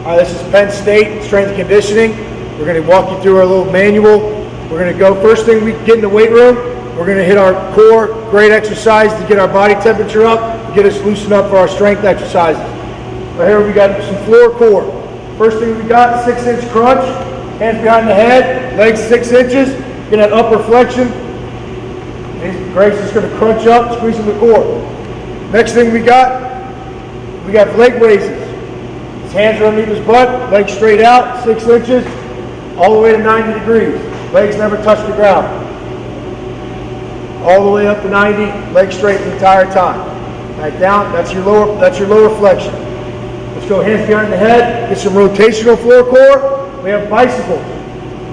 All right, this is Penn State Strength and Conditioning. We're going to walk you through our little manual. We're going to go, first thing we get in the weight room, we're going to hit our core, great exercise to get our body temperature up, to get us loosened up for our strength exercises. Right here we got some floor core. First thing we got, 6-inch crunch, hands behind the head, legs 6 inches, get that upper flexion. Greg's just going to crunch up, squeezing the core. Next thing we got leg raises. His hands are underneath his butt, legs straight out, 6 inches, all the way to 90 degrees. Legs never touch the ground. All the way up to 90, legs straight the entire time. Back down, that's your lower flexion. Let's go hands behind the head, get some rotational floor core. We have bicycles.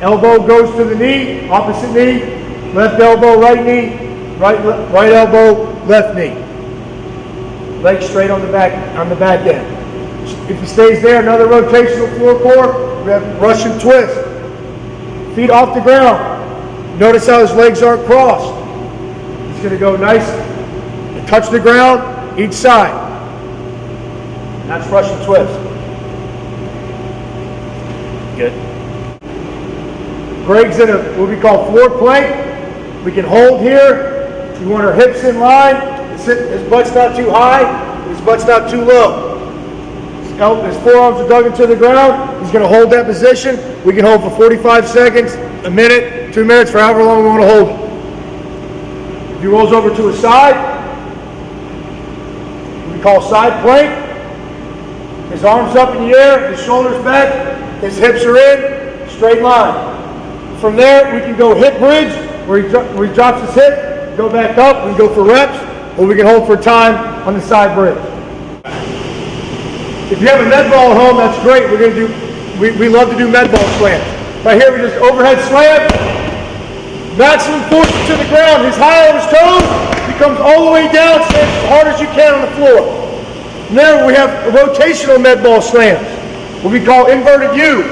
Elbow goes to the knee, opposite knee, left elbow, right knee, right elbow, left knee. Legs straight on the back end. If he stays there, another rotational floor core, we have Russian twist. Feet off the ground. Notice how his legs aren't crossed. He's going to go nice and touch the ground each side. That's Russian twist. Good. Greg's in what we call floor plank. We can hold here. We want our hips in line. His butt's not too high. His butt's not too low. His forearms are dug into the ground. He's going to hold that position. We can hold for 45 seconds, a minute, 2 minutes, for however long we want to hold it. If he rolls over to his side, we call side plank. His arms up in the air, his shoulders back, his hips are in, straight line. From there, we can go hip bridge, where he drops his hip, go back up, we can go for reps, or we can hold for time on the side bridge. If you have a med ball at home, that's great. We love to do med ball slams. Right here, we just overhead slam, maximum force to the ground. He's high on his toes, he comes all the way down, slams as hard as you can on the floor. From there, we have rotational med ball slams, what we call inverted U.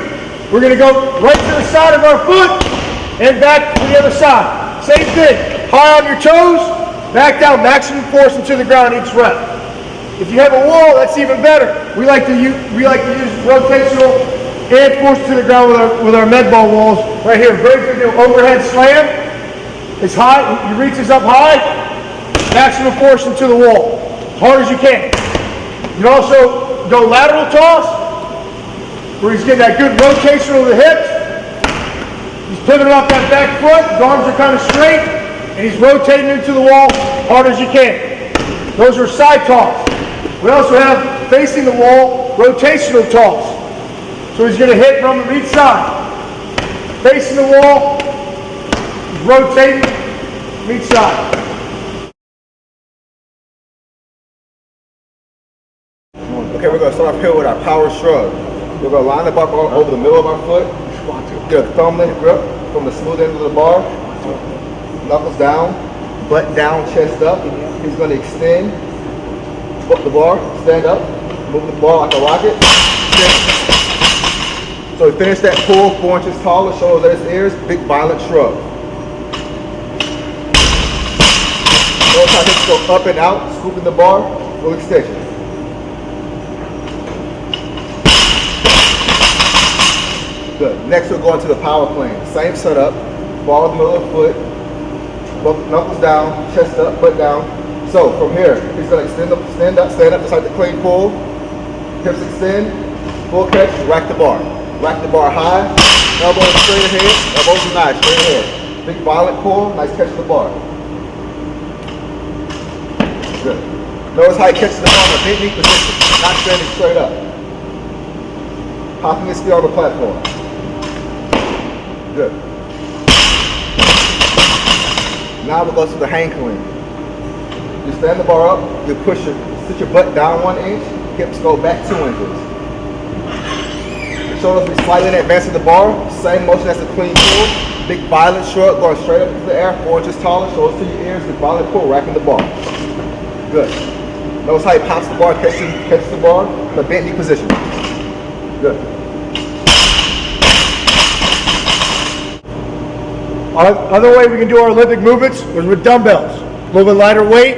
We're going to go right to the side of our foot and back to the other side. Same thing, high on your toes, back down, maximum force into the ground each rep. If you have a wall, that's even better. We like to use rotational and force to the ground with our med ball walls. Right here, Greg's going to do overhead slam. It's high, he reaches up high, maximum force into the wall, as hard as you can. You can also go lateral toss, where he's getting that good rotation of the hips. He's pivoting off that back foot, his arms are kind of straight, and he's rotating into the wall as hard as you can. Those are side toss. We also have facing the wall, rotational toss. So he's going to hit from each side. Facing the wall, he's rotating from each side. Okay, we're going to start off here with our power shrug. We're going to line the bar over the middle of our foot. Get a thumb length grip from the smooth end of the bar. Knuckles down, butt down, chest up. He's going to extend. Flip the bar, stand up, move the bar like a rocket. So we finish that pull 4 inches taller, shoulders at his ears, big violent shrug. Notice how hips go up and out, scooping the bar, full extension. Good. Next we'll go into the power plane. Same setup, ball in the middle of the foot, both knuckles down, chest up, butt down. So from here, he's going to stand up just like the clean pull. Hips extend, full catch, rack the bar. Rack the bar high, elbows straight ahead, elbows are nice, straight ahead. Big violent pull, nice catch of the bar. Good. Notice how he catches the bar in a bent knee position, not standing straight up. Popping his feet on the platform. Good. Now we'll go to the hang clean. You stand the bar up, you sit your butt down 1 inch, hips go back 2 inches. The shoulders be slightly in advance of the bar, same motion as the clean pull. Big violent shrug going straight up into the air, 4 inches taller, shoulders to your ears, big violent pull, racking the bar. Good. Notice how he pops the bar, catches the bar in a bent knee position. Good. Other way we can do our Olympic movements is with dumbbells. A little bit lighter weight,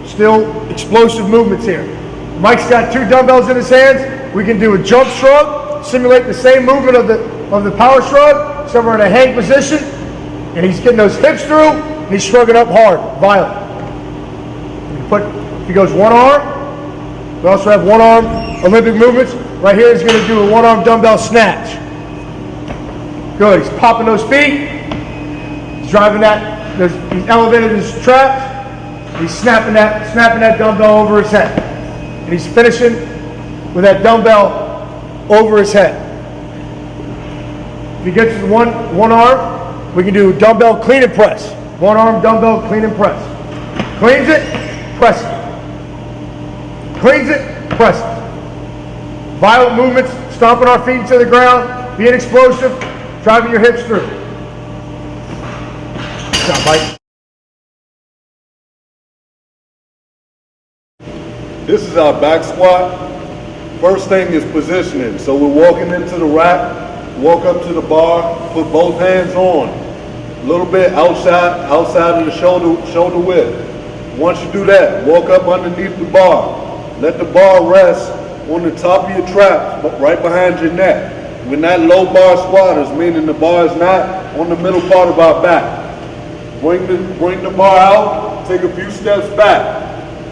still explosive movements here. Mike's got 2 dumbbells in his hands. We can do a jump shrug, simulate the same movement of the power shrug, except we're in a hang position, and he's getting those hips through, and he's shrugging up hard, violent. If he goes one arm, we also have one arm Olympic movements. Right here, he's going to do a one arm dumbbell snatch. Good, he's popping those feet. He's driving that, he's elevated his traps. He's snapping that dumbbell over his head. And he's finishing with that dumbbell over his head. If he gets to one arm, we can do dumbbell clean and press. One arm dumbbell clean and press. Cleans it, press it. Cleans it, press it. Violent movements, stomping our feet into the ground, being explosive, driving your hips through. Good job, Mike. This is our back squat. First thing is positioning. So we're walking into the rack, walk up to the bar, put both hands on. A little bit outside of the shoulder width. Once you do that, walk up underneath the bar. Let the bar rest on the top of your traps, but right behind your neck. We're not low bar squatters, meaning the bar is not on the middle part of our back. Bring the bar out, take a few steps back.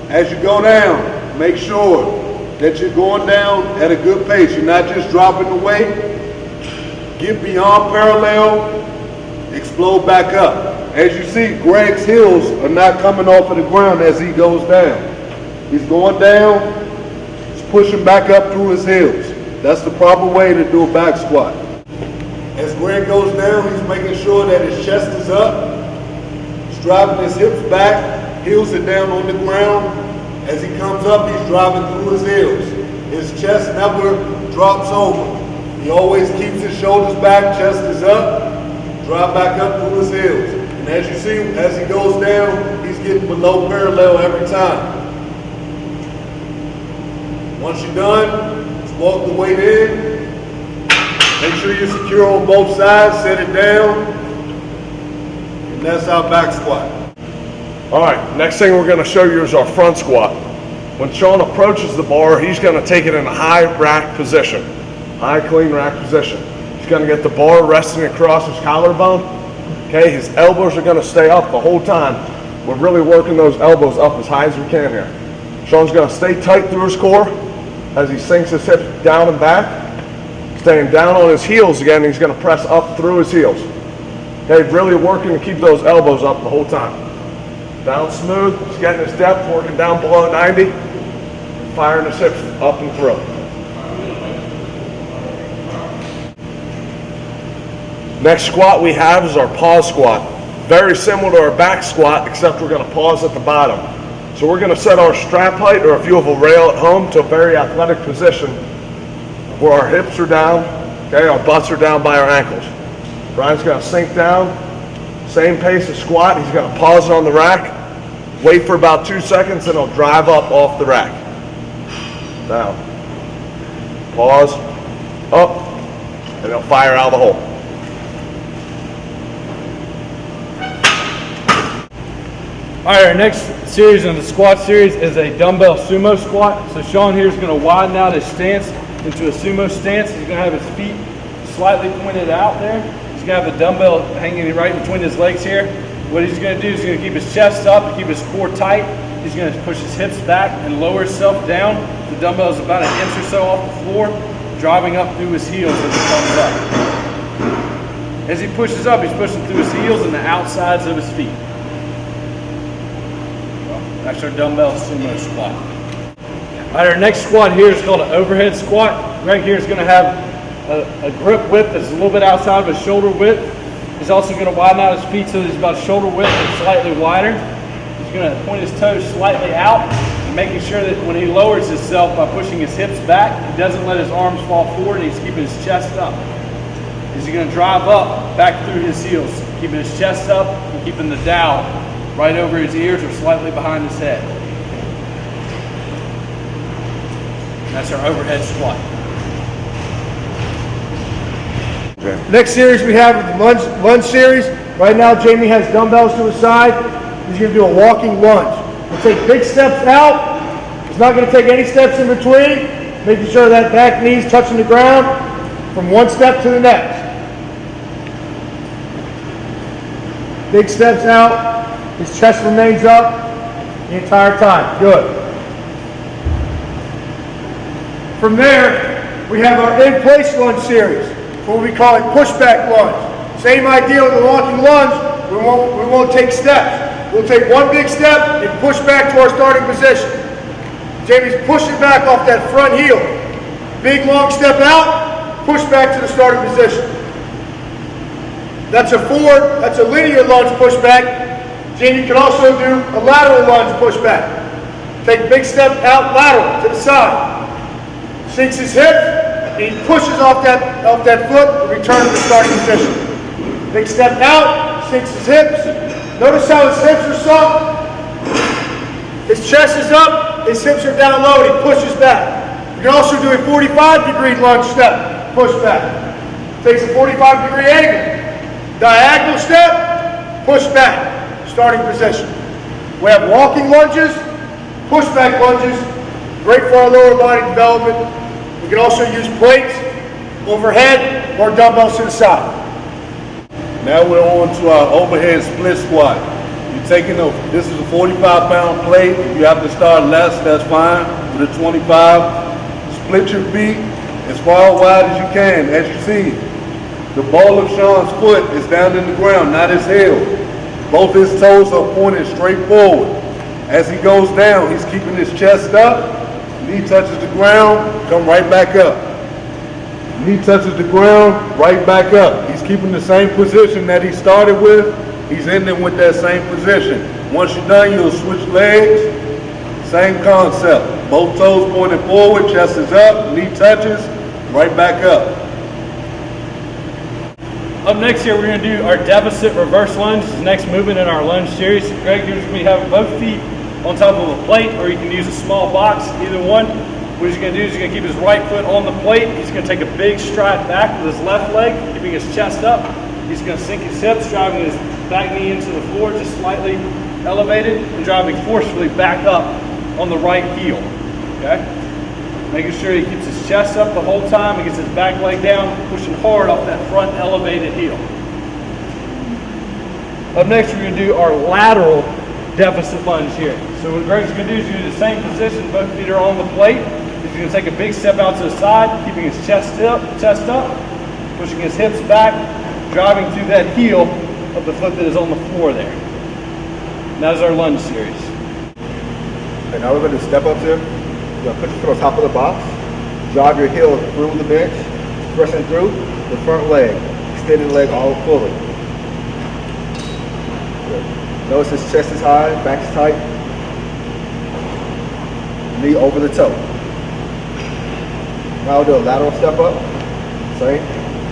As you go down, make sure that you're going down at a good pace. You're not just dropping the weight. Get beyond parallel, explode back up. As you see, Greg's heels are not coming off of the ground as he goes down. He's going down, he's pushing back up through his heels. That's the proper way to do a back squat. As Greg goes down, he's making sure that his chest is up. He's driving his hips back, heels are down on the ground. As he comes up, he's driving through his heels. His chest never drops over. He always keeps his shoulders back, chest is up, drive back up through his heels. And as you see, as he goes down, he's getting below parallel every time. Once you're done, just walk the weight in. Make sure you're secure on both sides, set it down. And that's our back squat. All right, next thing we're gonna show you is our front squat. When Sean approaches the bar, he's gonna take it in a high rack position, high clean rack position. He's gonna get the bar resting across his collarbone. Okay, his elbows are gonna stay up the whole time. We're really working those elbows up as high as we can here. Sean's gonna stay tight through his core as he sinks his hips down and back. Staying down on his heels again, he's gonna press up through his heels. Okay, really working to keep those elbows up the whole time. Down smooth, he's getting his depth, working down below 90, firing his hips up and through. Next squat we have is our pause squat. Very similar to our back squat, except we're gonna pause at the bottom. So we're gonna set our strap height, or if you have a rail at home, to a very athletic position where our hips are down, okay, our butts are down by our ankles. Brian's gonna sink down, same pace as squat. He's gonna pause on the rack, wait for about 2 seconds, and he'll drive up off the rack. Down, pause, up, and he'll fire out of the hole. All right, our next series in the squat series is a dumbbell sumo squat. So Sean here is going to widen out his stance into a sumo stance. He's going to have his feet slightly pointed out there. He's going to have the dumbbell hanging right between his legs here. What he's going to do is he's going to keep his chest up, keep his core tight. He's going to push his hips back and lower himself down. The dumbbell is about 1 inch or so off the floor, driving up through his heels as he comes up. As he pushes up, he's pushing through his heels and the outsides of his feet. That's our dumbbell sumo squat. All right, our next squat here is called an overhead squat. Greg here is going to have a grip width that's a little bit outside of his shoulder width. He's also going to widen out his feet so that he's about shoulder width and slightly wider. He's going to point his toes slightly out, and making sure that when he lowers himself by pushing his hips back, he doesn't let his arms fall forward, and he's keeping his chest up. He's going to drive up back through his heels, keeping his chest up and keeping the dowel right over his ears or slightly behind his head. And that's our overhead squat. Okay. Next series we have is the lunge series. Right now Jamie has dumbbells to his side. He's going to do a walking lunge. We'll take big steps out, He's not going to take any steps in between, making sure that back knee's touching the ground from one step to the next. Big steps out, his chest remains up the entire time. Good. From there, we have our in-place lunge series, what we call it pushback lunge. Same idea with the walking lunge, we won't take steps. We'll take one big step and push back to our starting position. Jamie's pushing back off that front heel. Big long step out, push back to the starting position. That's a linear lunge pushback. Jamie can also do a lateral lunge pushback. Take a big step out lateral to the side. Sinks his hip, and he pushes off that foot and returns to the starting position. Big step out, sinks his hips. Notice how his hips are sunk. His chest is up, his hips are down low, and he pushes back. You can also do a 45-degree lunge step, push back. Takes a 45-degree angle. Diagonal step, push back, starting position. We have walking lunges, pushback lunges, great for our lower body development. We can also use plates, overhead, or dumbbells to the side. Now we're on to our overhead split squat. You're taking this is a 45-pound plate. If you have to start less, that's fine. With a 25, split your feet as far wide as you can. As you see, the ball of Sean's foot is down in the ground, not his heel. Both his toes are pointed straight forward. As he goes down, he's keeping his chest up. Knee touches the ground, come right back up. Knee touches the ground, right back up. He's keeping the same position that he started with. He's ending with that same position. Once you're done, you'll switch legs. Same concept. Both toes pointed forward, chest is up, knee touches, right back up. Up next here, we're going to do our deficit reverse lunge. This is the next movement in our lunge series. Greg, you're going to have both feet on top of a plate, or you can use a small box, either one. What he's going to do is he's going to keep his right foot on the plate. He's going to take a big stride back with his left leg, keeping his chest up. He's going to sink his hips, driving his back knee into the floor, just slightly elevated, and driving forcefully back up on the right heel. Okay? Making sure he keeps his chest up the whole time. He gets his back leg down, pushing hard off that front elevated heel. Up next, we're going to do our lateral deficit lunge here. So what Greg's going to do is do the same position. Both feet are on the plate. He's going to take a big step out to the side, keeping his chest up, pushing his hips back, driving through that heel of the foot that is on the floor there. And that is our lunge series. And now we're going to step up here. You're going to put your foot on top of the box. Drive your heel through the bench, pressing through the front leg. Extending the leg all fully. Good. Notice his chest is high, back is tight. Knee over the toe. Now we'll do a lateral step up. Same.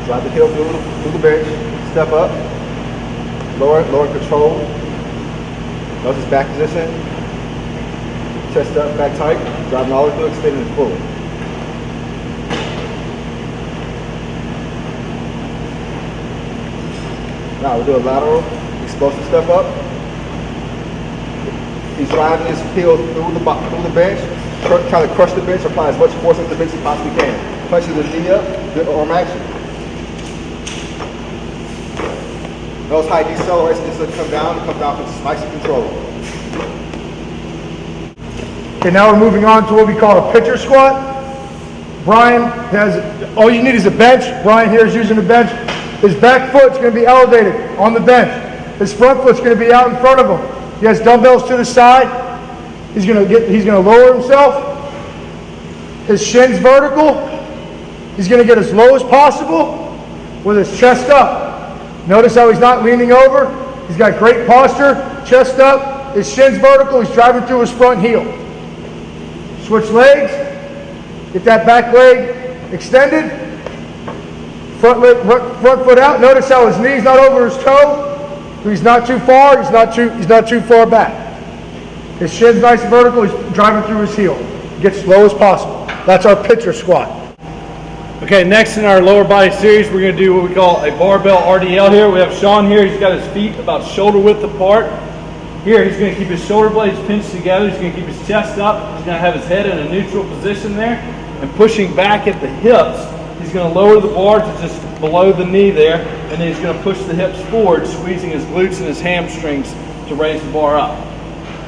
Drive the heel through the bench. Step up. Lower control. Notice his back position. Chest up, back tight. Driving all the way through, extending it fully. Now we'll do a lateral explosive step up. He's driving his heel through the bench, trying to crush the bench, apply as much force into the bench as he possibly can. Punches the knee up, good arm action. Notice how he decelerates and just come down with nice control. Okay, now we're moving on to what we call a pitcher squat. Brian has, all you need is a bench. Brian here is using a bench. His back foot's going to be elevated on the bench. His front foot's going to be out in front of him. He has dumbbells to the side. He's going to lower himself. His shin's vertical. He's going to get as low as possible with his chest up. Notice how he's not leaning over. He's got great posture, chest up. His shin's vertical. He's driving through his front heel. Switch legs. Get that back leg extended. Front foot out. Notice how his knee's not over his toe. He's not too far. He's not too far back. His shin's nice and vertical. He's driving through his heel. Get as low as possible. That's our pitcher squat. Okay, next in our lower body series, we're going to do what we call a barbell RDL here. We have Sean here. He's got his feet about shoulder width apart. Here, he's going to keep his shoulder blades pinched together. He's going to keep his chest up. He's going to have his head in a neutral position there. And pushing back at the hips, he's going to lower the bar to just below the knee there. And then he's going to push the hips forward, squeezing his glutes and his hamstrings to raise the bar up.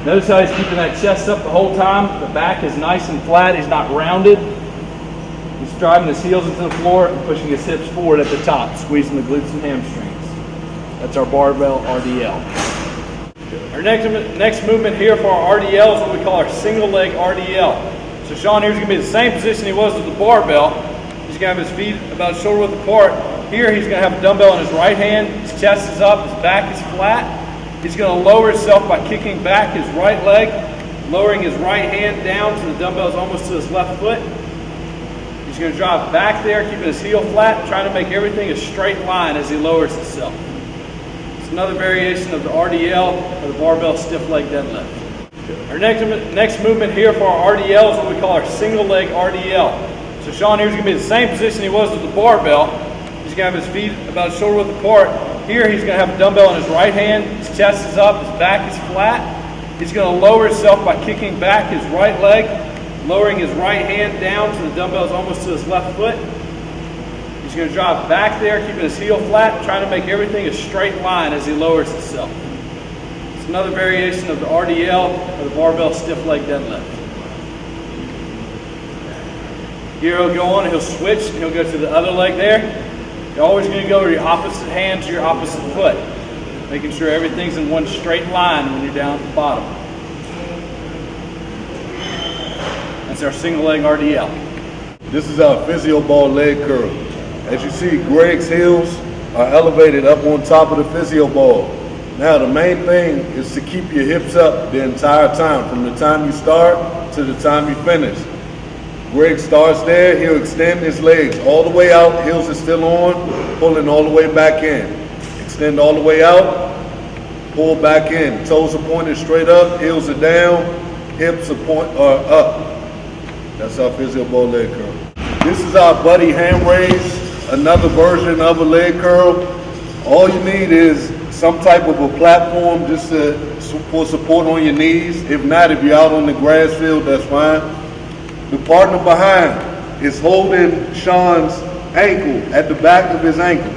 Notice how he's keeping that chest up the whole time. The back is nice and flat. He's not rounded. He's driving his heels into the floor and pushing his hips forward at the top, squeezing the glutes and hamstrings. That's our barbell RDL. Our next movement here for our RDL is what we call our single leg RDL. So Sean here's going to be the same position he was with the barbell. He's going to have his feet about shoulder width apart. Here he's going to have a dumbbell in his right hand. His chest is up. His back is flat. He's going to lower himself by kicking back his right leg, lowering his right hand down so the dumbbell is almost to his left foot. He's going to drive back there, keeping his heel flat, trying to make everything a straight line as he lowers himself. It's another variation of the RDL, or the barbell stiff leg deadlift. Our next movement here for our RDL is what we call our single leg RDL. So Sean here's going to be the same position he was with the barbell. He's going to have his feet about shoulder width apart. Here he's going to have a dumbbell in his right hand. His chest is up. His back is flat. He's going to lower himself by kicking back his right leg, lowering his right hand down so the dumbbell is almost to his left foot. He's going to drive back there, keeping his heel flat, trying to make everything a straight line as he lowers himself. It's another variation of the RDL, or the barbell stiff leg deadlift. Here he'll go on and he'll switch, and he'll go to the other leg there. You're always going to go to your opposite hand to your opposite foot, making sure everything's in one straight line when you're down at the bottom. That's our single leg RDL. This is our physio ball leg curl. As you see, Greg's heels are elevated up on top of the physio ball. Now the main thing is to keep your hips up the entire time, from the time you start to the time you finish. Greg starts there, he'll extend his legs all the way out, heels are still on, pulling all the way back in. Extend all the way out, pull back in. Toes are pointed straight up, heels are down, hips are up. That's our physio ball leg curl. This is our buddy hand raise, another version of a leg curl. All you need is some type of a platform just for support on your knees. If not, if you're out on the grass field, that's fine. The partner behind is holding Sean's ankle at the back of his ankle.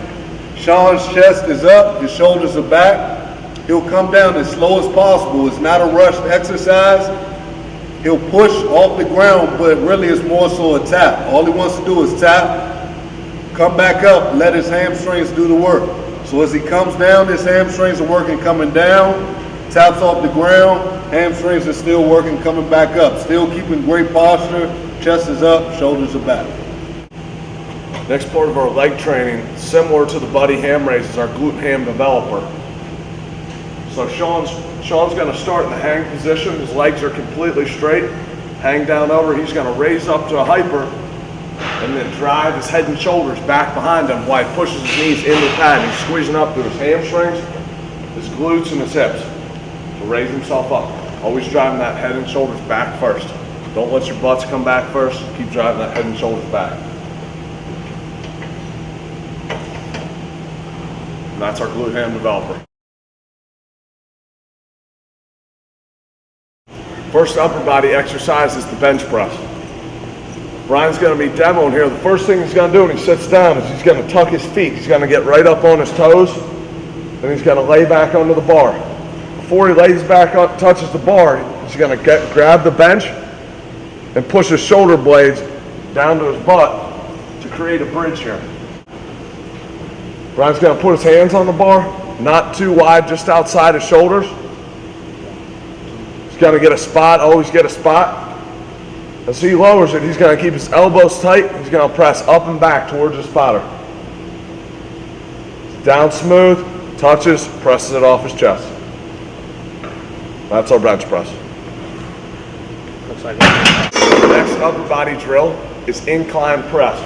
Sean's chest is up, his shoulders are back. He'll come down as slow as possible. It's not a rushed exercise. He'll push off the ground, but really it's more so a tap. All he wants to do is tap, come back up, let his hamstrings do the work. So as he comes down, his hamstrings are working coming down, taps off the ground, hamstrings are still working coming back up. Still keeping great posture, chest is up, shoulders are back. Next part of our leg training, similar to the buddy ham raise, is our glute ham developer. So Sean's going to start in the hang position. His legs are completely straight. Hang down over. He's going to raise up to a hyper and then drive his head and shoulders back behind him while he pushes his knees into the pad. He's squeezing up through his hamstrings, his glutes, and his hips to raise himself up. Always driving that head and shoulders back first. Don't let your butts come back first. Keep driving that head and shoulders back. And that's our glute ham developer. First upper body exercise is the bench press. Brian's going to be demoing here. The first thing he's going to do when he sits down is he's going to tuck his feet. He's going to get right up on his toes, and he's going to lay back onto the bar. Before he lays back up, touches the bar, he's going to grab the bench and push his shoulder blades down to his butt to create a bridge here. Brian's going to put his hands on the bar, not too wide, just outside his shoulders. He's going to get a spot, always get a spot. As he lowers it, he's going to keep his elbows tight. He's going to press up and back towards the spotter. Down smooth, touches, presses it off his chest. That's our bench press. Looks like that. The next upper body drill is incline press.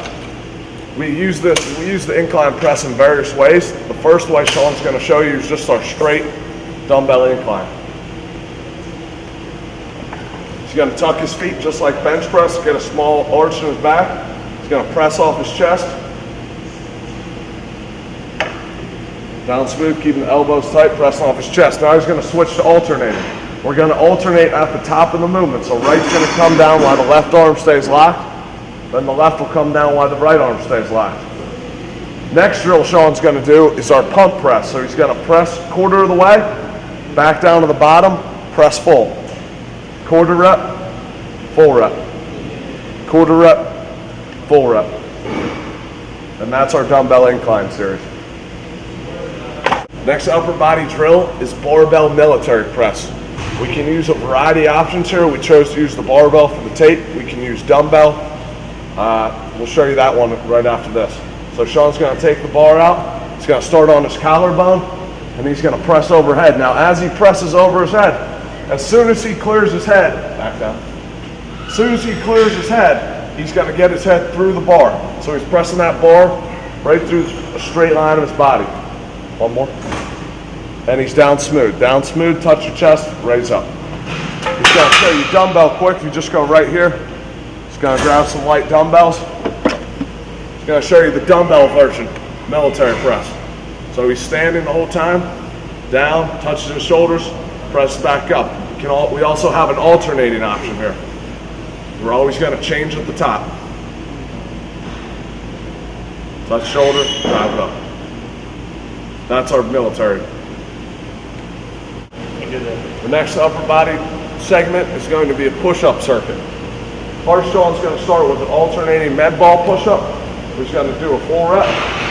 We use the incline press in various ways. The first way Sean's going to show you is just our straight dumbbell incline. He's going to tuck his feet just like bench press, get a small arch in his back. He's going to press off his chest. Down smooth, keeping the elbows tight, pressing off his chest. Now he's going to switch to alternating. We're going to alternate at the top of the movement. So right's going to come down while the left arm stays locked. Then the left will come down while the right arm stays locked. Next drill Sean's going to do is our pump press. So he's going to press quarter of the way, back down to the bottom, press full. Quarter rep, full rep. Quarter rep, full rep. And that's our dumbbell incline series. Next upper body drill is barbell military press. We can use a variety of options here. We chose to use the barbell for the tape. We can use dumbbell. We'll show you that one right after this. So Sean's going to take the bar out. He's going to start on his collarbone, and he's going to press overhead. Now, as he presses over his head, as soon as he clears his head, back down. As soon as he clears his head, he's going to get his head through the bar. So he's pressing that bar right through a straight line of his body. One more. And he's down smooth. Down smooth, touch your chest, raise up. He's going to show you dumbbell quick. You just go right here. He's going to grab some light dumbbells. He's going to show you the dumbbell version, military press. So he's standing the whole time, down, touches his shoulders, presses back up. We also have an alternating option here. We're always going to change at the top. Touch shoulder, drive it up. That's our military. The next upper body segment is going to be a push-up circuit. First, Sean's going to start with an alternating med ball push-up. He's going to do a full rep,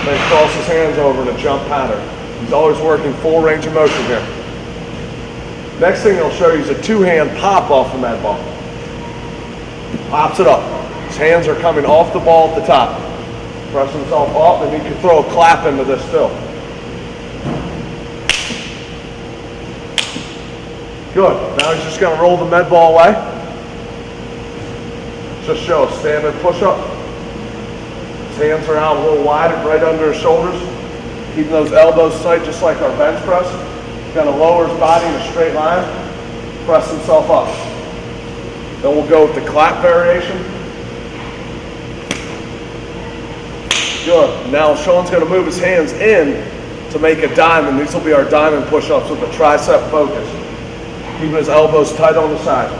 then cross his hands over in a jump pattern. He's always working full range of motion here. Next thing he'll show you is a two-hand pop off the med ball. Pops it up. His hands are coming off the ball at the top. Press himself up, and he can throw a clap into this still. Good. Now he's just going to roll the med ball away. Just show a standard push-up. His hands are out a little wide and right under his shoulders. Keeping those elbows tight just like our bench press. He's going to lower his body in a straight line. Press himself up. Then we'll go with the clap variation. Good. Now Sean's going to move his hands in to make a diamond. These will be our diamond push-ups with a tricep focus. Keeping his elbows tight on the side.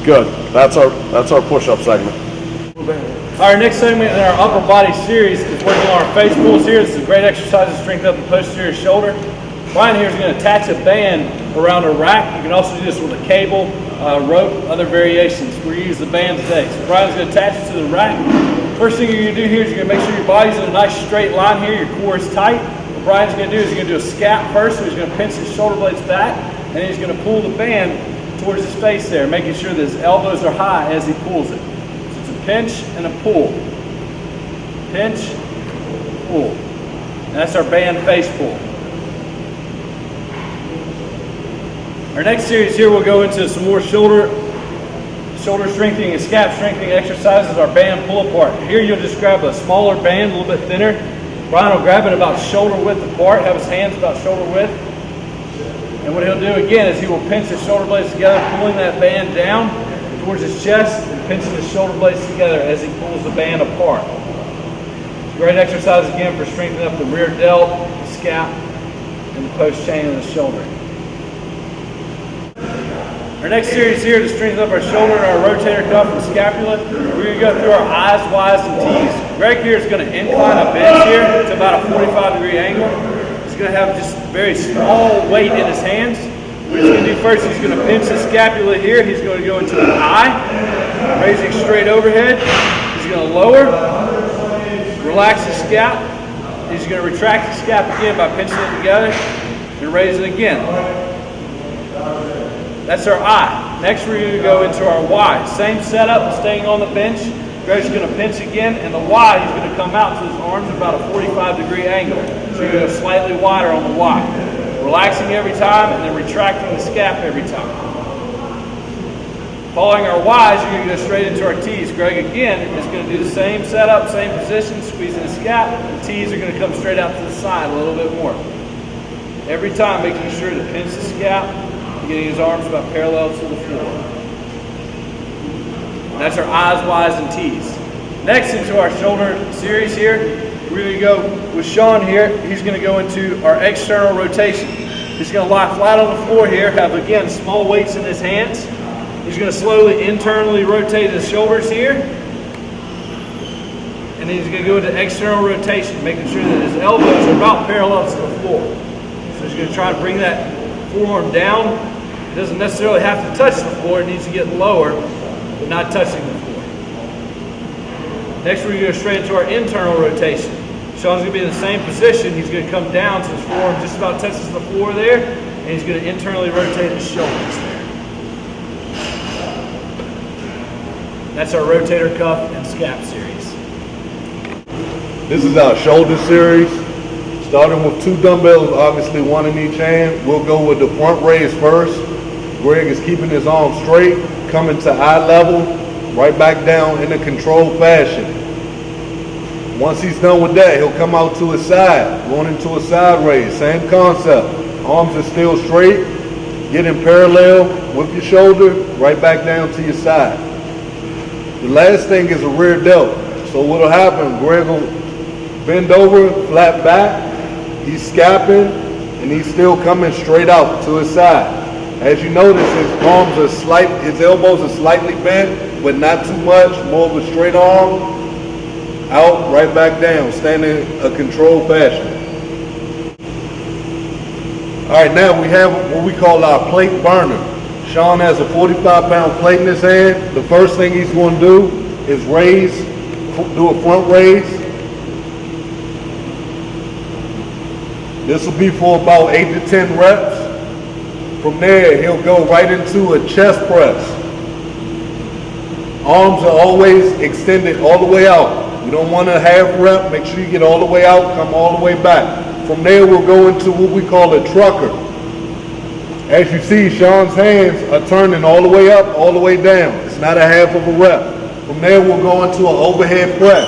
Good. That's our push-up segment. Our next segment in our upper body series is working on our face pulls here. This is a great exercise to strengthen up the posterior shoulder. Brian here is going to attach a band around a rack. You can also do this with a cable, rope, other variations. We're going to use the band today. So Brian's going to attach it to the rack. First thing you're going to do here is you're going to make sure your body's in a nice straight line here. Your core is tight. What Brian's going to do is he's going to do a scap first. So he's going to pinch his shoulder blades back, and then he's going to pull the band towards his face there, making sure that his elbows are high as he pulls it. So it's a pinch and a pull. Pinch, pull. And that's our band face pull. Our next series here, we'll go into some more shoulder strengthening and scap strengthening exercises, our band pull apart. Here you'll just grab a smaller band, a little bit thinner. Brian will grab it about shoulder width apart, have his hands about shoulder width. And what he'll do again is he will pinch his shoulder blades together, pulling that band down towards his chest and pinching his shoulder blades together as he pulls the band apart. Great exercise again for strengthening up the rear delt, the scap, and the post chain of the shoulder. Our next series here to strengthen up our shoulder and our rotator cuff and scapula, we're going to go through our eyes, Ys, and Ts. Greg here is going to incline a bench here to about a 45-degree angle. He's going to have just very small weight in his hands. What he's going to do first, he's going to pinch the scapula here. He's going to go into the eye, raising straight overhead. He's going to lower, relax the scap. He's going to retract the scap again by pinching it together and raise it again. That's our I. Next we're going to go into our Y. Same setup, staying on the bench. Greg's going to pinch again, and the Y, he's going to come out to his arms at about a 45-degree angle. So you're going to go slightly wider on the Y. Relaxing every time, and then retracting the scap every time. Following our Ys, you're going to go straight into our Ts. Greg again is going to do the same setup, same position, squeezing the scap. The Ts are going to come straight out to the side a little bit more. Every time making sure to pinch the scap, getting his arms about parallel to the floor. That's our I's, Y's, and T's. Next, into our shoulder series here, we're going to go with Sean here. He's going to go into our external rotation. He's going to lie flat on the floor here, have, again, small weights in his hands. He's going to slowly internally rotate his shoulders here. And then he's going to go into external rotation, making sure that his elbows are about parallel to the floor. So he's going to try to bring that forearm down. It doesn't necessarily have to touch the floor. It needs to get lower, but not touching the floor. Next, we're going to go straight into our internal rotation. Sean's going to be in the same position. He's going to come down so his forearm just about touches the floor there, and he's going to internally rotate his shoulders there. That's our rotator cuff and scap series. This is our shoulder series. Starting with 2 dumbbells, obviously 1 in each hand. We'll go with the front raise first. Greg is keeping his arm straight, coming to eye level, right back down in a controlled fashion. Once he's done with that, he'll come out to his side, going into a side raise. Same concept. Arms are still straight, getting parallel with your shoulder, right back down to your side. The last thing is a rear delt. So what'll happen, Greg will bend over, flat back, he's scapping, and he's still coming straight out to his side. As you notice, his elbows are slightly bent, but not too much, more of a straight arm, out, right back down, standing a controlled fashion. All right, now we have what we call our plate burner. Sean has a 45-pound plate in his hand. The first thing he's going to do is do a front raise. This will be for about 8 to 10 reps. From there, he'll go right into a chest press. Arms are always extended all the way out. You don't want a half rep. Make sure you get all the way out, come all the way back. From there, we'll go into what we call a trucker. As you see, Sean's hands are turning all the way up, all the way down. It's not a half of a rep. From there, we'll go into an overhead press.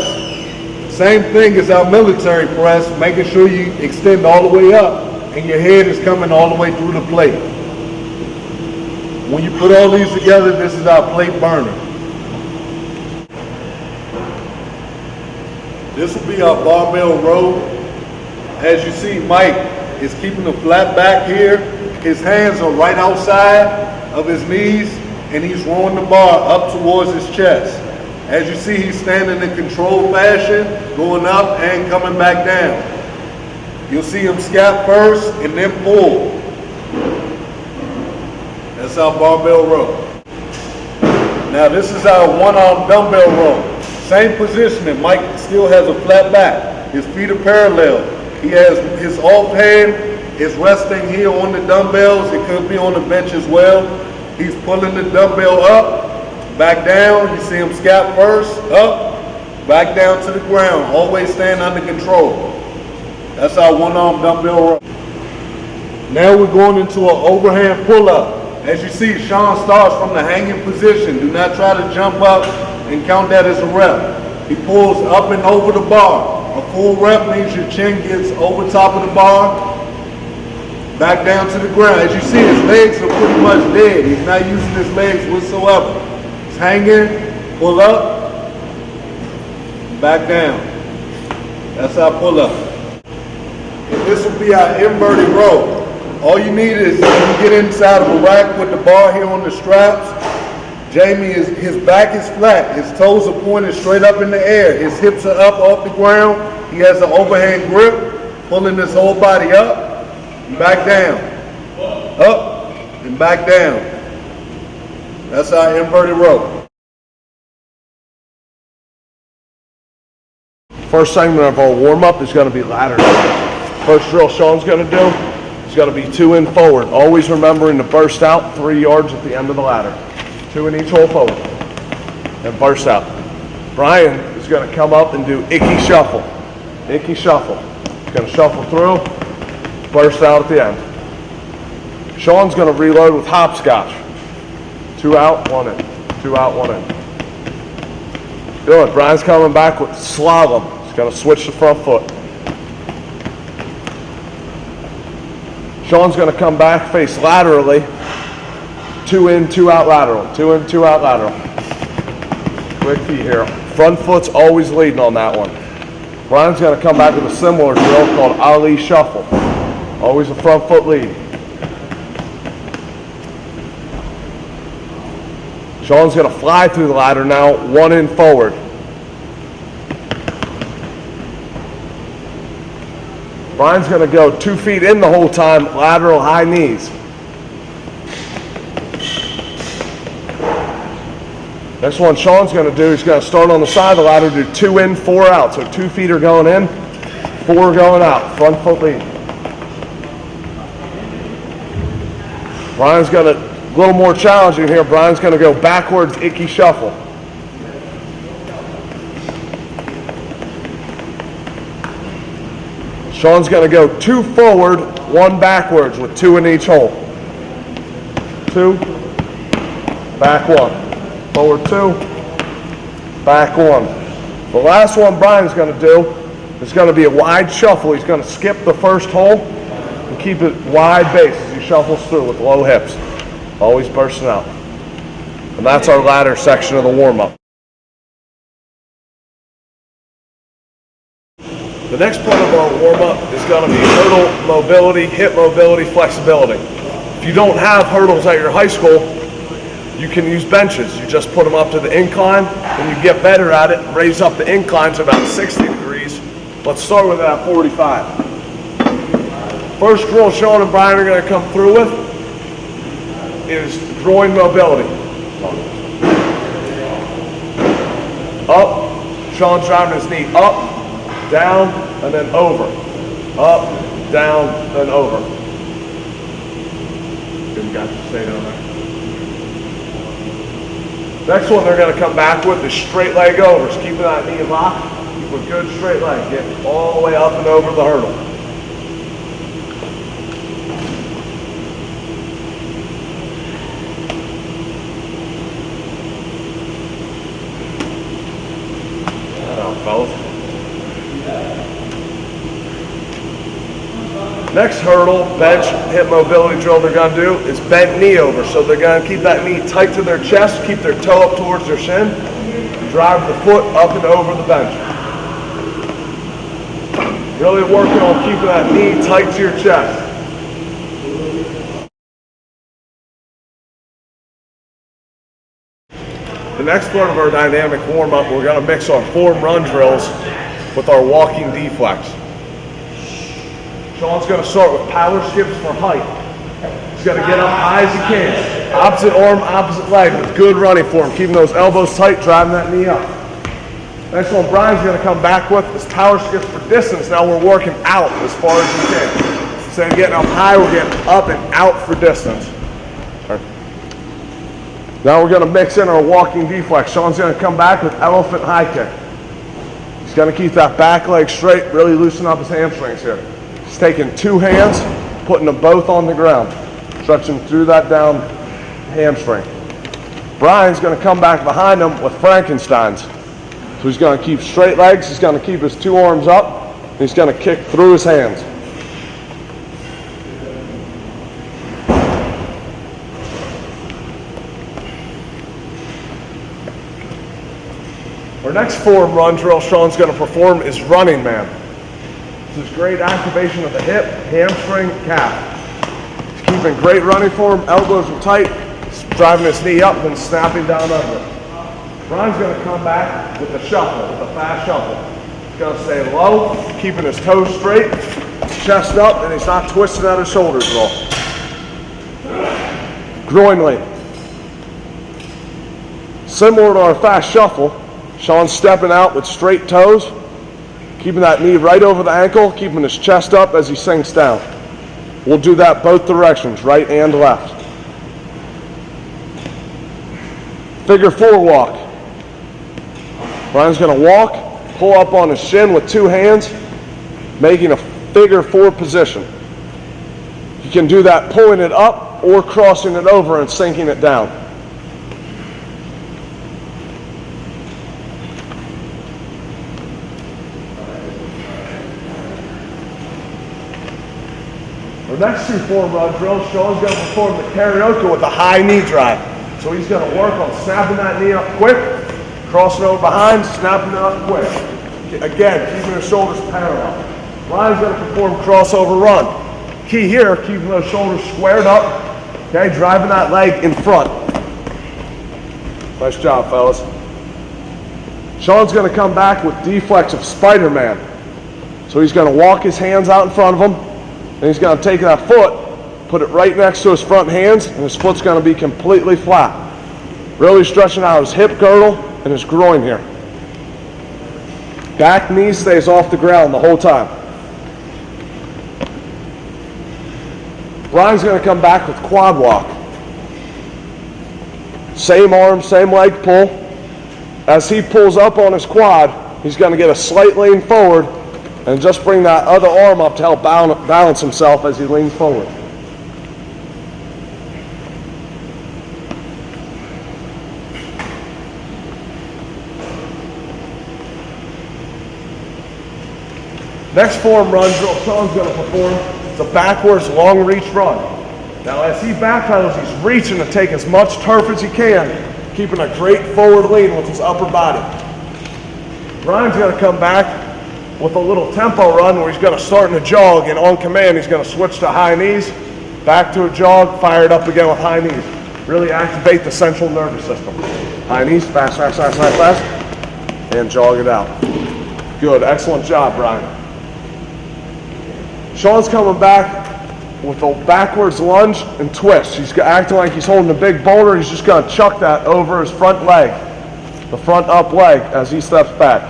Same thing as our military press, making sure you extend all the way up and your head is coming all the way through the plate. When you put all these together, this is our plate burner. This will be our barbell row. As you see, Mike is keeping the flat back here. His hands are right outside of his knees, and he's rolling the bar up towards his chest. As you see, he's standing in controlled fashion, going up and coming back down. You'll see him scap first and then pull. That's our barbell row. Now this is our one-arm dumbbell row. Same positioning. Mike still has a flat back. His feet are parallel. He has his off hand is resting here on the dumbbells. It could be on the bench as well. He's pulling the dumbbell up, back down. You see him scap first, up, back down to the ground. Always staying under control. That's our one-arm dumbbell row. Now we're going into an overhand pull-up. As you see, Sean starts from the hanging position. Do not try to jump up and count that as a rep. He pulls up and over the bar. A full rep means your chin gets over top of the bar, back down to the ground. As you see, his legs are pretty much dead. He's not using his legs whatsoever. He's hanging, pull up, back down. That's our pull up. This will be our inverted row. All you need is you get inside of a rack with the bar here on the straps. Jamie, his back is flat. His toes are pointed straight up in the air. His hips are up off the ground. He has an overhand grip, pulling his whole body up and back down. Up and back down. That's our inverted row. First segment of our warm-up is going to be ladder. First drill Sean's going to do is going to be 2 in forward. Always remembering to burst out 3 yards at the end of the ladder. 2 in each hole forward. And burst out. Brian is going to come up and do icky shuffle. Icky shuffle. He's going to shuffle through, burst out at the end. Sean's going to reload with hopscotch. 2 out, 1 in. 2 out, 1 in. Good. Brian's coming back with slalom. He's going to switch the front foot. Sean's going to come back, face laterally. 2 in, 2 out lateral. 2 in, 2 out lateral. Quick feet here. Front foot's always leading on that one. Brian's going to come back with a similar drill called Ali Shuffle. Always a front foot lead. Sean's going to fly through the ladder now, one in forward. Brian's going to go 2 feet in the whole time, lateral high knees. Next one Sean's going to do, he's going to start on the side of the ladder, do 2 in, 4 out. So 2 feet are going in, 4 going out, front foot lead. Brian's going to, a little more challenging here, Brian's going to go backwards, icky shuffle. Sean's going to go 2 forward, 1 backwards with 2 in each hole. 2, back 1. Forward 2, back 1. The last one Brian's going to do is going to be a wide shuffle. He's going to skip the first hole and keep it wide base as he shuffles through with low hips. Always bursting out. And that's our ladder section of the warm-up. The next part of our warm-up is going to be hurdle mobility, hip mobility, flexibility. If you don't have hurdles at your high school, you can use benches. You just put them up to the incline. When you get better at it, raise up the incline to about 60 degrees. Let's start with that 45. First drill Sean and Brian are going to come through with is groin mobility. Up, Sean's driving his knee up, down, and then over. Up, down, then over. Good guys, stay down there. Next one they're going to come back with is straight leg overs. Keeping that knee locked. Keep a good straight leg. Get all the way up and over the hurdle. Fellas. Next hurdle, bench, hip mobility drill they're going to do is bent knee over. So they're going to keep that knee tight to their chest, keep their toe up towards their shin, drive the foot up and over the bench. Really working on keeping that knee tight to your chest. The next part of our dynamic warm-up, we're going to mix our form run drills with our walking deflex. Sean's going to start with power skips for height. He's going to get up high as he can. Opposite arm, opposite leg with good running form, keeping those elbows tight, driving that knee up. Next one Brian's going to come back with is power skips for distance. Now we're working out as far as we can. Instead of getting up high, we're getting up and out for distance. Now we're going to mix in our walking deflex. Sean's going to come back with elephant high kick. He's going to keep that back leg straight, really loosen up his hamstrings here. He's taking 2 hands, putting them both on the ground, stretching through that down hamstring. Brian's going to come back behind him with Frankensteins. So he's going to keep straight legs, he's going to keep his 2 arms up, and he's going to kick through his hands. Our next form run drill Sean's going to perform is running man. This is great activation of the hip, hamstring, calf. He's keeping great running form, elbows are tight, driving his knee up and snapping down under. Brian's going to come back with the shuffle, with the fast shuffle. He's going to stay low, keeping his toes straight, chest up, and he's not twisting out his shoulders at all. Groin lean. Similar to our fast shuffle, Sean's stepping out with straight toes, keeping that knee right over the ankle, keeping his chest up as he sinks down. We'll do that both directions, right and left. Figure 4 walk. Brian's going to walk, pull up on his shin with 2 hands, making a figure 4 position. You can do that pulling it up or crossing it over and sinking it down. Our next 2 form run drills, Sean's going to perform the karaoke with a high knee drive. So he's going to work on snapping that knee up quick, Crossing over behind, snapping it up quick. Again, keeping his shoulders parallel. Ryan's going to perform crossover run. Key here, keeping those shoulders squared up. Okay, driving that leg in front. Nice job, fellas. Sean's going to come back with deflex of Spider-Man. So he's going to walk his hands out in front of him, and he's going to take that foot, put it right next to his front hands, and his foot's going to be completely flat. Really stretching out his hip girdle and his groin here. Back knee stays off the ground the whole time. Ryan's going to come back with quad walk. Same arm, same leg pull. As he pulls up on his quad, he's going to get a slight lean forward and just bring that other arm up to help balance himself as he leans forward. Next form run drill Sean's going to perform is a backwards long reach run. Now as he backpedals, he's reaching to take as much turf as he can, keeping a great forward lean with his upper body. Ryan's going to come back with a little tempo run where he's going to start in a jog, and on command he's going to switch to high knees, back to a jog, fire it up again with high knees. Really activate the central nervous system. High knees, fast, fast, fast, fast, fast, and jog it out. Good, excellent job, Brian. Sean's coming back with a backwards lunge and twist. He's acting like he's holding a big boulder. He's just going to chuck that over his front leg, the front up leg, as he steps back.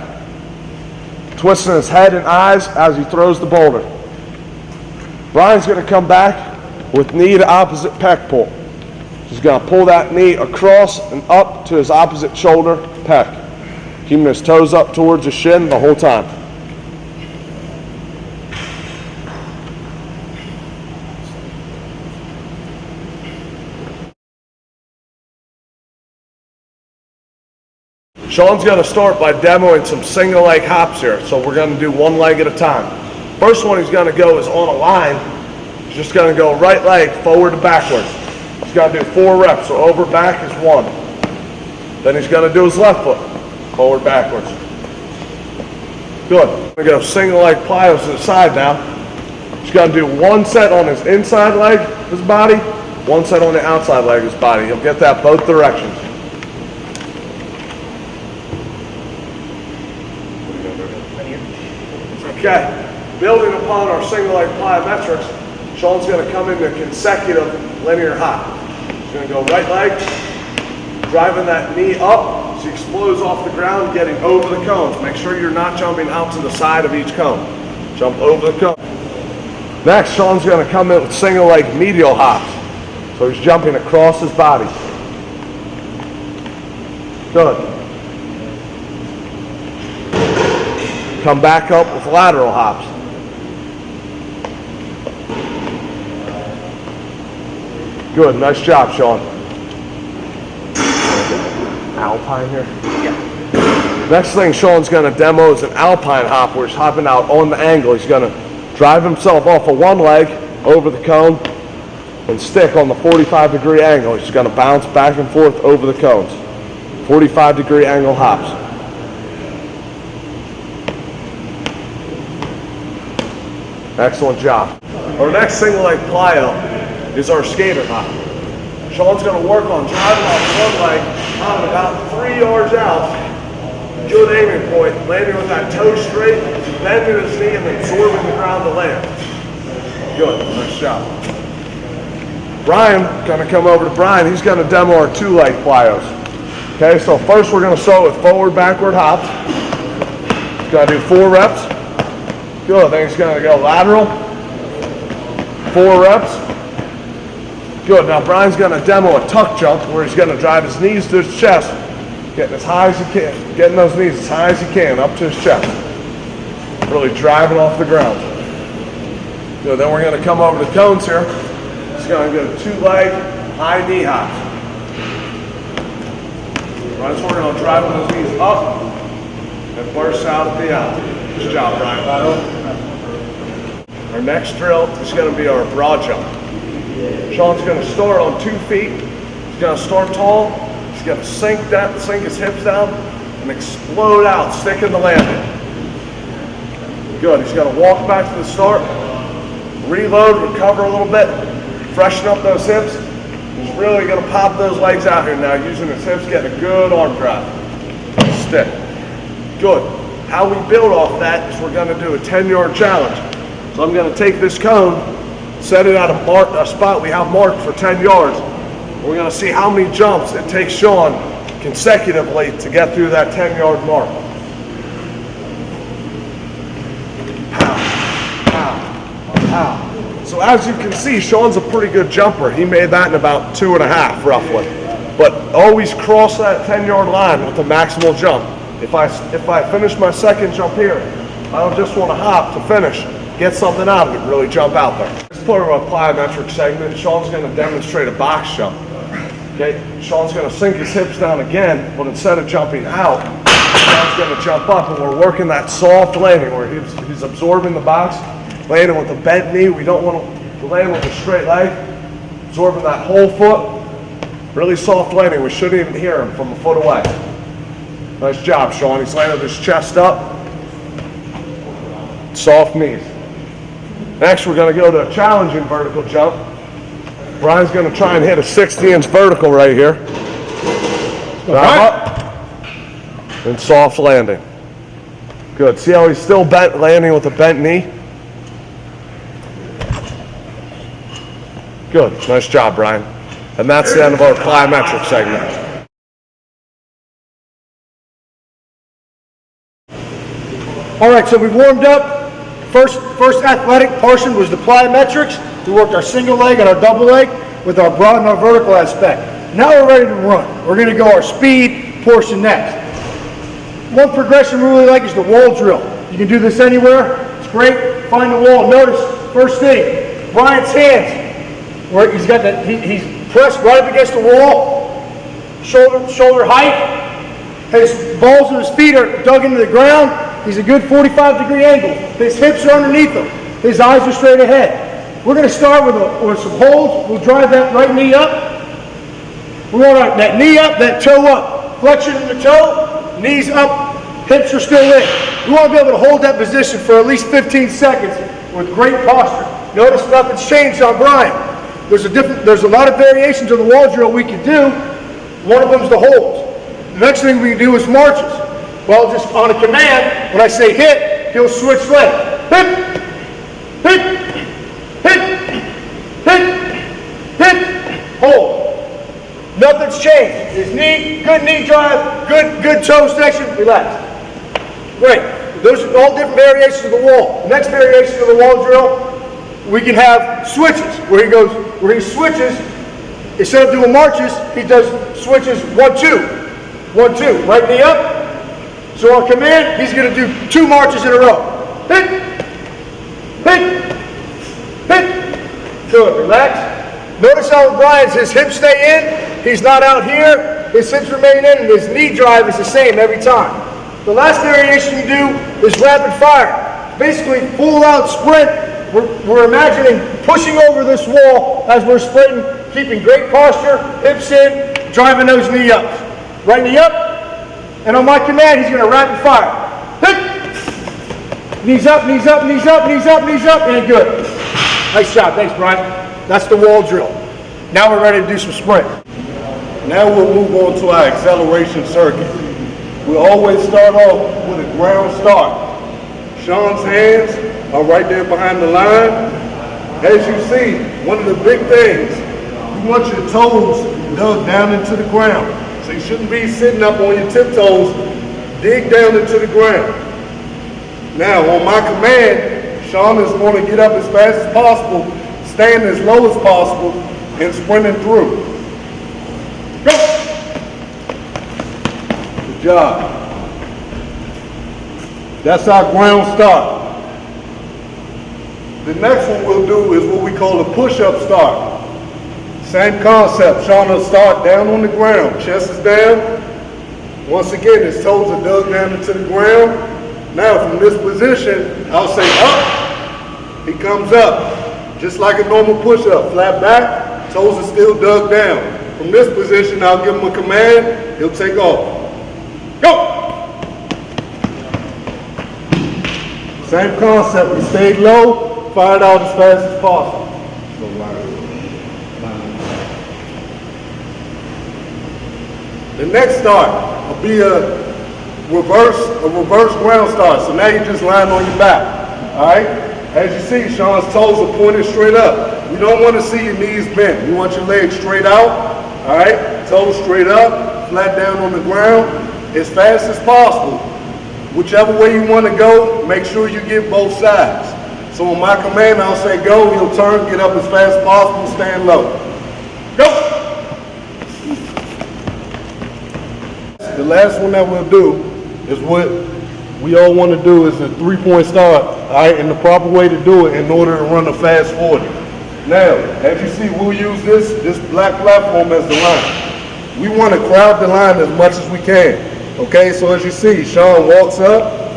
Twisting his head and eyes as he throws the boulder. Brian's going to come back with knee to opposite pec pull. He's going to pull that knee across and up to his opposite shoulder pec, keeping his toes up towards his shin the whole time. Sean's going to start by demoing some single leg hops here, so we're going to do one leg at a time. First one he's going to go is on a line. He's just going to go right leg forward to backwards. He's going to do 4 reps, so over back is 1. Then he's going to do his left foot, forward backwards. Good. We're going to go single leg plyos to the side now. He's going to do 1 set on his inside leg of his body, 1 set on the outside leg of his body. He'll get that both directions. Okay, building upon our single leg plyometrics, Sean's going to come into consecutive linear hop. He's going to go right leg, driving that knee up as he explodes off the ground, getting over the cones. Make sure you're not jumping out to the side of each cone. Jump over the cone. Next, Sean's going to come in with single leg medial hops. So he's jumping across his body. Good. Come back up with lateral hops. Good, nice job, Sean. Alpine here? Yeah. Next thing Sean's going to demo is an alpine hop where he's hopping out on the angle. He's going to drive himself off of one leg over the cone and stick on the 45-degree angle. He's going to bounce back and forth over the cones. 45-degree angle hops. Excellent job. Our next single leg plyo is our skater hop. Sean's going to work on driving off one leg, hopping about 3 yards out. Good aiming point, landing with that toe straight, bending his knee and absorbing the ground to land. Good, nice job. Brian, going to come over to Brian. He's going to demo our 2 leg plyos. Okay, so first we're going to start with forward, backward hops. He's going to do 4 reps. Good, then he's going to go lateral, 4 reps. Good, now Brian's going to demo a tuck jump where he's going to drive his knees to his chest, getting as high as he can, getting those knees as high as he can up to his chest. Really driving off the ground. Good, then we're going to come over to cones here. He's going to go 2 leg, high knee hops. Right, so we're going to drive those knees up and burst out at the out. Good job, Brian. Our next drill is going to be our broad jump. Sean's going to start on 2 feet. He's going to start tall. He's going to sink his hips down and explode out, stick in the landing. Good, he's gonna walk back to the start, reload, recover a little bit, freshen up those hips. He's really gonna pop those legs out here now, using his hips, getting a good arm drive. Stick. Good. How we build off that is we're gonna do a 10-yard challenge. So I'm gonna take this cone, set it at a spot we have marked for 10 yards. We're gonna see how many jumps it takes Sean consecutively to get through that 10-yard mark. Pow, pow, pow. So as you can see, Sean's a pretty good jumper. He made that in about 2.5 roughly. But always cross that 10-yard line with the maximal jump. If I finish my second jump here, I don't just want to hop to finish. Get something out of it, really jump out there. This is part of our plyometric segment. Sean's going to demonstrate a box jump. Okay, Sean's going to sink his hips down again, but instead of jumping out, Sean's going to jump up, and we're working that soft landing where he's absorbing the box, landing with a bent knee. We don't want to land with a straight leg, absorbing that whole foot. Really soft landing. We shouldn't even hear him from a foot away. Nice job, Sean. He's landed his chest up. Soft knees. Next, we're going to go to a challenging vertical jump. Brian's going to try and hit a 60-inch vertical right here. Drive up. And soft landing. Good. See how he's still bent, landing with a bent knee? Good. Nice job, Brian. And that's the end of our plyometric segment. All right, so we warmed up. First athletic portion was the plyometrics. We worked our single leg and our double leg with our broad and our vertical aspect. Now we're ready to run. We're going to go our speed portion next. One progression we really like is the wall drill. You can do this anywhere. It's great. Find the wall. Notice, first thing, Brian's hands. Where he's got that, he's pressed right up against the wall. Shoulder height. His balls of his feet are dug into the ground. He's a good 45-degree angle. His hips are underneath him. His eyes are straight ahead. We're going to start with some holds. We'll drive that right knee up. We want that knee up, that toe up. Flexion in the toe, knees up, hips are still in. We want to be able to hold that position for at least 15 seconds with great posture. Notice nothing's changed on Brian. There's a lot of variations of the wall drill we can do. One of them is the holds. The next thing we can do is marches. Well, just on a command, when I say hit, he'll switch leg. Hit, hit, hit, hit, hit, hold. Nothing's changed. His knee, good knee drive, good toe section, relax. Great. Those are all different variations of the wall. The next variation of the wall drill, we can have switches, where he switches, instead of doing marches, he does switches 1, 2, 1, 2, right knee up. So on command, he's going to do 2 marches in a row. Hit, hit, hit. Good, relax. Notice how Brian's, his hips stay in, he's not out here, his hips remain in, and his knee drive is the same every time. The last variation you do is rapid fire. Basically, full out sprint. We're imagining pushing over this wall as we're sprinting, keeping great posture, hips in, driving those knee ups. Right knee up, and on my command, he's going to rapid fire. Hit! Knees up, knees up, knees up, knees up, knees up, and good. Nice job. Thanks, Brian. That's the wall drill. Now we're ready to do some sprint. Now we'll move on to our acceleration circuit. We always start off with a ground start. Sean's hands are right there behind the line. As you see, one of the big things, you want your toes dug down into the ground. So you shouldn't be sitting up on your tiptoes. Dig down into the ground. Now, on my command, Sean is going to get up as fast as possible, stand as low as possible, and sprinting through. Go! Good job. That's our ground start. The next one we'll do is what we call a push-up start. Same concept. Sean will start down on the ground. Chest is down. Once again, his toes are dug down into the ground. Now, from this position, I'll say up. He comes up. Just like a normal push-up. Flat back, toes are still dug down. From this position, I'll give him a command. He'll take off. Go! Same concept. He stayed low, fired out as fast as possible. So the next start will be a reverse ground start. So now you're just lying on your back. All right? As you see, Sean's toes are pointed straight up. You don't want to see your knees bent. You want your legs straight out. All right? Toes straight up, flat down on the ground, as fast as possible. Whichever way you want to go, make sure you get both sides. So on my command, I'll say go, he'll turn, get up as fast as possible, stand low. Go! The last one that we'll do is what we all want to do is a 3-point start, all right, and the proper way to do it in order to run a fast 40. Now, as you see, we'll use this black platform as the line. We want to crowd the line as much as we can. Okay, so as you see, Sean walks up,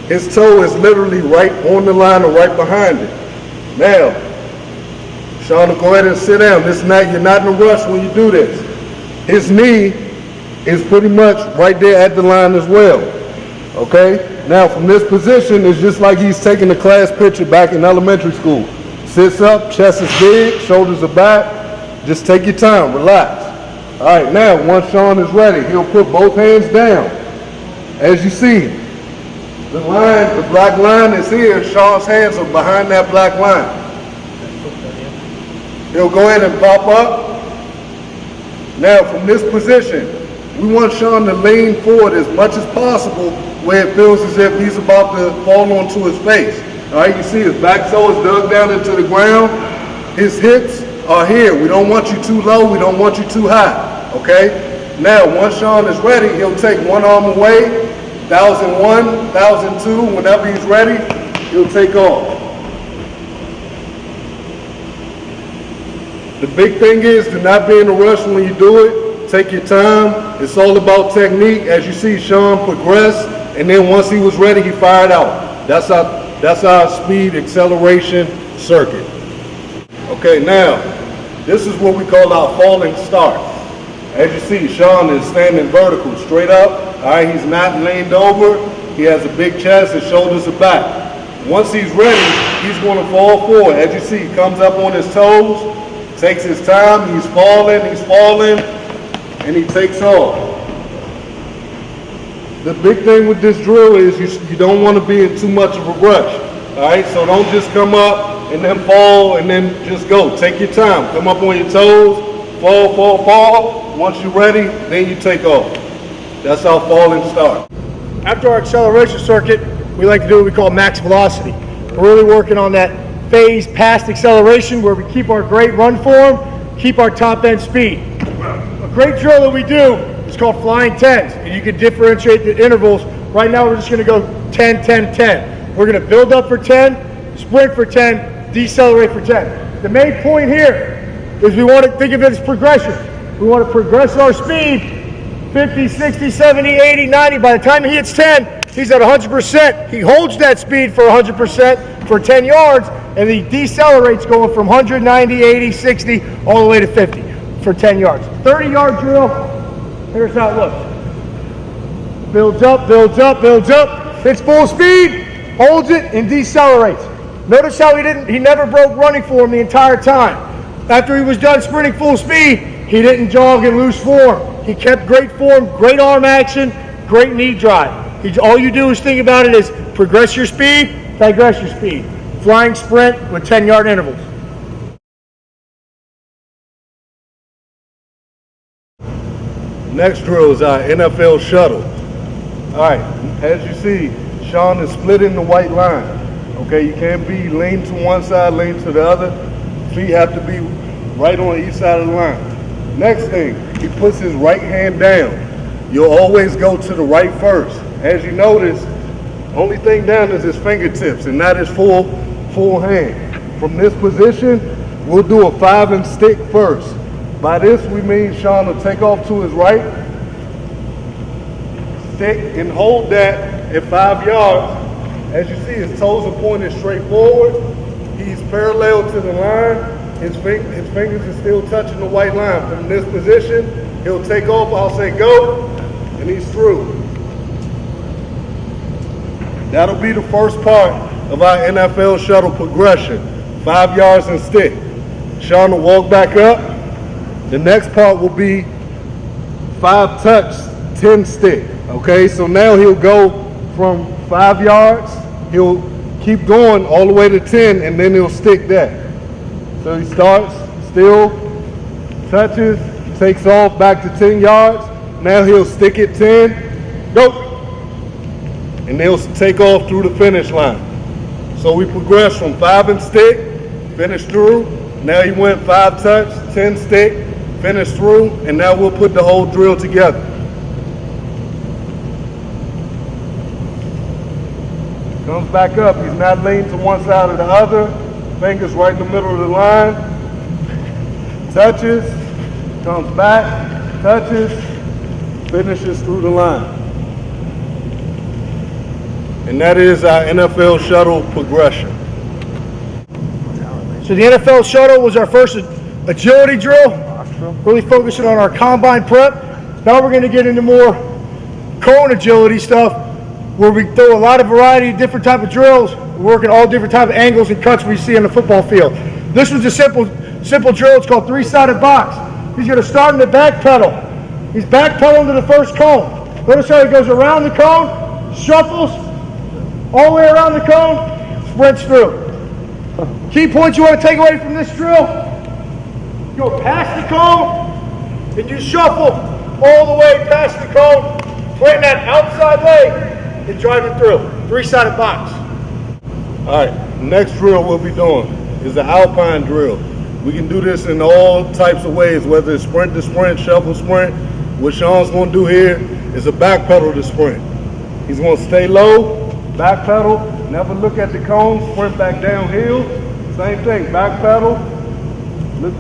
his toe is literally right on the line or right behind it. Now, Sean will go ahead and sit down. You're not in a rush when you do this. His knee is pretty much right there at the line as well. Okay, now from this position, it's just like he's taking the class picture back in elementary school. Sits up, chest is big, shoulders are back. Just take your time, relax. All right, now once Sean is ready, he'll put both hands down. As you see, the black line is here. Sean's hands are behind that black line. He'll go ahead and pop up. Now from this position, we want Sean to lean forward as much as possible where it feels as if he's about to fall onto his face. All right, you see his back toe is dug down into the ground. His hips are here. We don't want you too low. We don't want you too high. Okay? Now, once Sean is ready, he'll take one arm away. 1,001, 1,002. Whenever he's ready, he'll take off. The big thing is to not be in a rush when you do it. Take your time. It's all about technique. As you see, Sean progressed, and then once he was ready, he fired out. That's our speed acceleration circuit. Okay, now, this is what we call our falling start. As you see, Sean is standing vertical, straight up. All right, he's not leaned over. He has a big chest, his shoulders are back. Once he's ready, he's going to fall forward. As you see, he comes up on his toes, takes his time, he's falling, and he takes off. The big thing with this drill is you don't want to be in too much of a rush. All right, so don't just come up and then fall and then just go. Take your time. Come up on your toes, fall. Once you're ready, then you take off. That's our falling start. After our acceleration circuit, we like to do what we call max velocity. We're really working on that phase past acceleration where we keep our great run form, keep our top end speed. A great drill that we do is called flying 10s, and you can differentiate the intervals. Right now we're just going to go 10, 10, 10. We're going to build up for 10, sprint for 10, decelerate for 10. The main point here is we want to think of it as progression. We want to progress our speed 50, 60, 70, 80, 90. By the time he hits 10, he's at 100%. He holds that speed for 100% for 10 yards, and he decelerates going from 100, 90, 80, 60, all the way to 50 for 10 yards. 30-yard drill, here's how it looks. Builds up, hits full speed, holds it, and decelerates. Notice how he never broke running form the entire time. After he was done sprinting full speed, he didn't jog and lose form. He kept great form, great arm action, great knee drive. All you do is think about it as progress your speed, digress your speed. Flying sprint with 10-yard intervals. Next drill is our NFL shuttle. All right, as you see, Sean is splitting the white line. Okay, you can't be lean to one side, lean to the other. Feet have to be right on each side of the line. Next thing, he puts his right hand down. You'll always go to the right first. As you notice, only thing down is his fingertips and not his full hand. From this position, we'll do a 5 and stick first. By this, we mean Sean will take off to his right, stick and hold that at 5 yards. As you see, his toes are pointed straight forward. He's parallel to the line. His fingers are still touching the white line. From this position, he'll take off. I'll say go, and he's through. That'll be the first part of our NFL shuttle progression. 5 yards and stick. Sean will walk back up. The next part will be 5 touch, 10 stick. Okay, so now he'll go from 5 yards, he'll keep going all the way to 10, and then he'll stick that. So he starts, still, touches, takes off back to 10 yards. Now he'll stick it 10, go. And he'll take off through the finish line. So we progress from 5 and stick, finish through. Now he went 5 touch, 10 stick, finish through, and now we'll put the whole drill together. Comes back up, he's not leaning to one side or the other. Fingers right in the middle of the line. Touches, comes back, touches, finishes through the line. And that is our NFL shuttle progression. So the NFL shuttle was our first agility drill, really focusing on our combine prep. Now we're going to get into more cone agility stuff, where we throw a lot of variety of different type of drills, working all different type of angles and cuts we see on the football field. This was a simple drill. It's called 3-sided box. He's going to start in the back pedal. He's back pedaling to the first cone. Notice how he goes around the cone, shuffles, all the way around the cone, sprints through. Key points you want to take away from this drill: go past the cone, and you shuffle all the way past the cone, playing that outside leg and driving through. 3-sided box. All right, next drill we'll be doing is the Alpine drill. We can do this in all types of ways, whether it's sprint to sprint, shuffle sprint. What Sean's gonna do here is a back pedal to sprint. He's gonna stay low, back pedal, never look at the cone, sprint back downhill. Same thing, back pedal, look,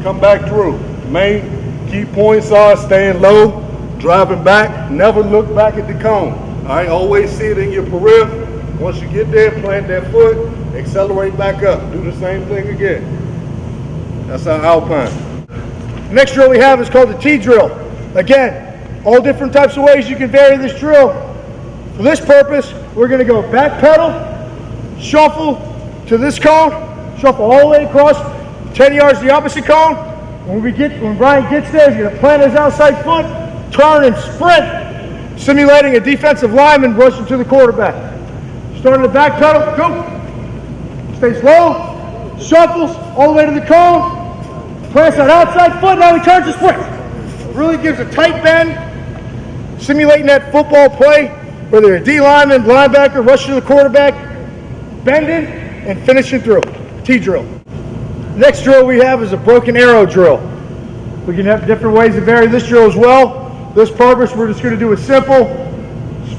come back through. Main key points are staying low, driving back, never look back at the cone. All right, always see it in your periphery. Once you get there, plant that foot, accelerate back up. Do the same thing again. That's our Alpine. Next drill we have is called the T drill. Again, all different types of ways you can vary this drill. For this purpose, we're going to go back pedal, shuffle to this cone, shuffle all the way across, 10 yards to the opposite cone. When Brian gets there, he's going to plant his outside foot, turn and sprint, simulating a defensive lineman rushing to the quarterback. Starting the back pedal, go. Stays low, shuffles all the way to the cone, plants that outside foot, now he turns to sprint. Really gives a tight bend, simulating that football play, whether a D lineman, linebacker, rush to the quarterback, bending and finishing through. T drill. Next drill we have is a broken arrow drill. We can have different ways to vary this drill as well. This purpose, we're just going to do a simple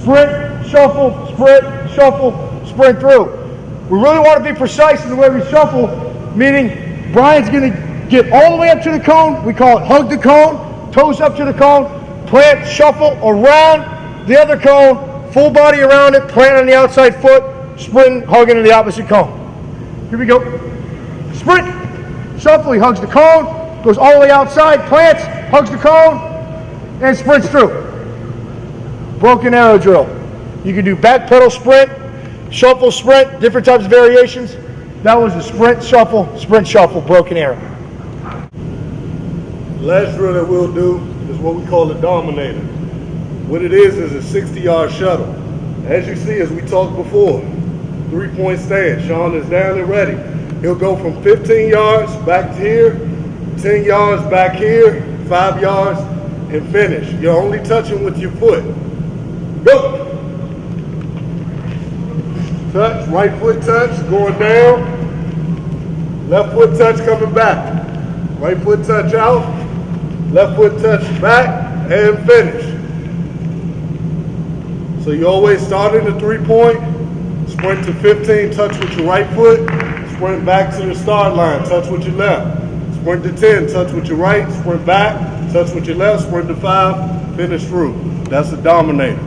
sprint, shuffle, sprint through. We really want to be precise in the way we shuffle, meaning Brian's going to get all the way up to the cone. We call it hug the cone, toes up to the cone, plant, shuffle around the other cone, full body around it, plant on the outside foot, sprint, hugging to the opposite cone. Here we go. Sprint, shuffle, he hugs the cone, goes all the way outside, plants, hugs the cone, and sprints through. Broken arrow drill. You can do back pedal sprint, shuffle sprint, different types of variations. That was the sprint, shuffle, broken arrow. Last drill that we'll do is what we call the Dominator. What it is a 60-yard shuttle. As you see, as we talked before, 3-point stand. Sean is down and ready. He'll go from 15 yards back to here, 10 yards back here, 5 yards, and finish. You're only touching with your foot. Go! Touch, right foot touch, going down. Left foot touch coming back. Right foot touch out. Left foot touch back and finish. So you always start in the 3-point, sprint to 15, touch with your right foot, sprint back to the start line, touch with your left. Sprint to 10, touch with your right, sprint back, touch with your left, sprint to 5, finish through. That's the Dominator.